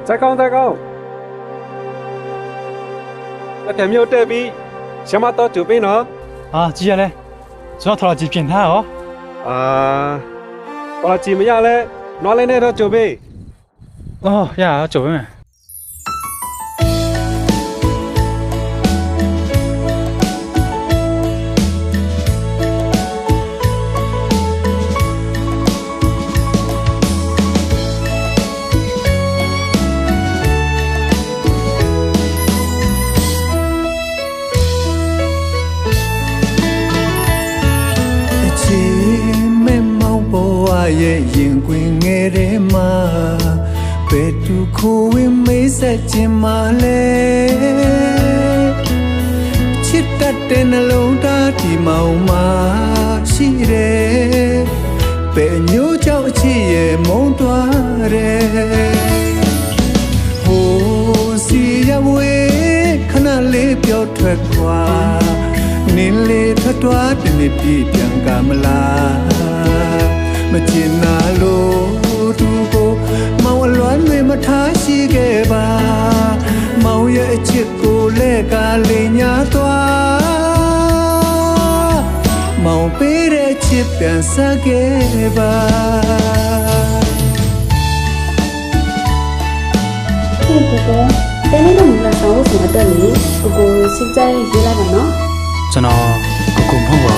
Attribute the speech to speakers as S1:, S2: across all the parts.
S1: 再讲再讲，那天没有对比，想嘛到这边了。
S2: 啊，记下来，主要拖了几片他哦。
S1: 啊，我来怎么样嘞？拿来那套这边。
S2: 哦呀，这边。
S3: ရဲ့ရင်ခွင်ငယ်ထဲမှာဘယ်သူခိုးဝင်မေးဆက်ခြင်းမလဲချစ်တတ်တဲ့နှလုံးသားဒီမောင်မှာရှိတယ်ဘယ်ညို့ကြောင့်အချစ်ရဲ့မုန်းသွားတယ်ဟိုစီရဝေးခဏလေးပြောထွက်ခွာနင်းလေးထွက်သွားတနေ့ပြည့်ပြန်ကမလားမချင်နာလို့သူကိုမောင်အလွမ်းတွေမထားရှိခဲ့ပါမောင်ရဲ့အချစ်ကိုလဲကလေးညာသွားမောင်ပေးတဲ့ချစ်ပြန်ဆက်ခဲ့ပါ
S4: ကိုကိုတဲနေတော့မလာတော့ဆိုတော့လေကိုကိုစိတ်ကြရေးလိုက်ပါနော်
S2: ကျွန်တော်ကိုမဟုတ်ပါ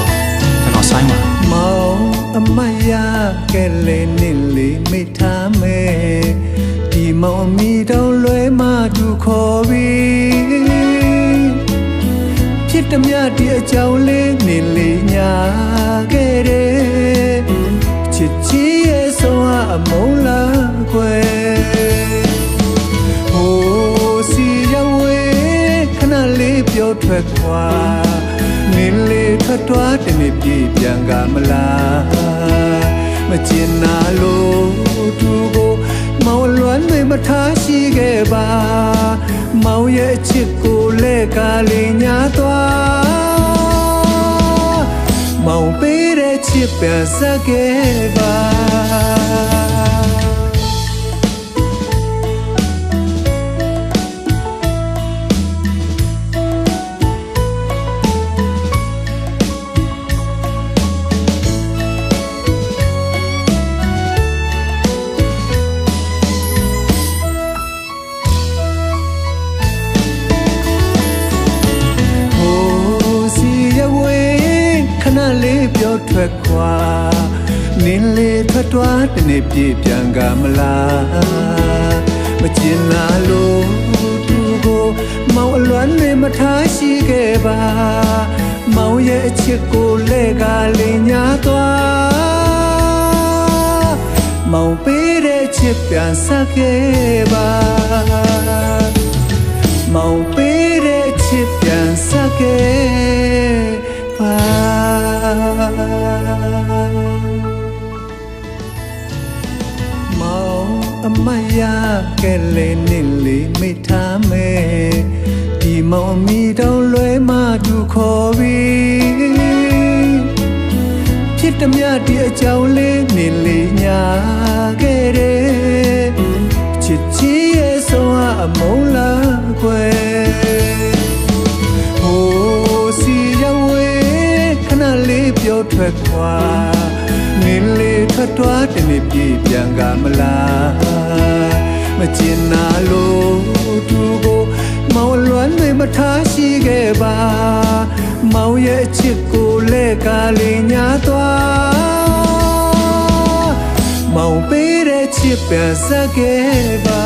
S2: ကျွန်တော်ဆိုင်ပါ
S3: မောင်အမရကလေးနင်းလေးမိထားမယ်ဒီမောင်မီတော့လွဲမသူခေါ်ပြီးဖြစ်တမျှဒီအကြောင်းလေးနင်းလေးညာခဲ့တယ်ချစ်ချီရဲ့ဆုံးအမုန်းလားကွယ်ဟိုစီရဝေးခဏလေးပြောထွက်ခွာနင်းလေးထွက်သွားတနေ့ပြည့်ပြန်ကမလားမချင်နာလို့သူကိုမောင်လွမ်းတွေမထားရှိခဲ့ပါမောင်ရဲ့အချစ်ကိုလဲကလေးညာသွားမောင်ပေးတဲ့ချစ်ပြန်ဆက်ခဲ့ပါပြောထွက်ခွာနင်းလေးထွက်သွားတနေ့ပြည့်ပြန်ကမလားမချင်နာလို့သူကိုမောင်အလွမ်းတွေမထားရှိခဲ့ပါမောင်ရဲ့အချစ်ကိုလဲကလေးညာသွားမောင်ပေးတဲ့ချစ်ပြန်ဆက်ခဲ့ပါမောင်ပေးတဲ့ချစ်ပြန်ဆက်ခဲ့ပါမောင်အမရကလေးနင်းလေးမိထားမယ်ဒီမောင်မီတော့လွဲမသူခေါ်ပြီးဖြစ်တမျှဒီအကြောင်းလေးနင်းလေးညာခဲ့တယ်ချစ်ချီရဲ့ဆုံးအမုန်းလားကွယ်ဟိုစီရဝေးခဏလေးပြောထွက်ခွာနင်းလေးထွက်သွားတနေ့ပြည့်ပြန်ကမလားမချင်နာလို့သူကိုမောင်လွမ်းတွေမထားရှိခဲ့ပါမောင်ရဲ့အချစ်ကိုလဲကလေးညာသွားမောင်ပေးတဲ့ချစ်ပြန်ဆက်ခဲ့ပါ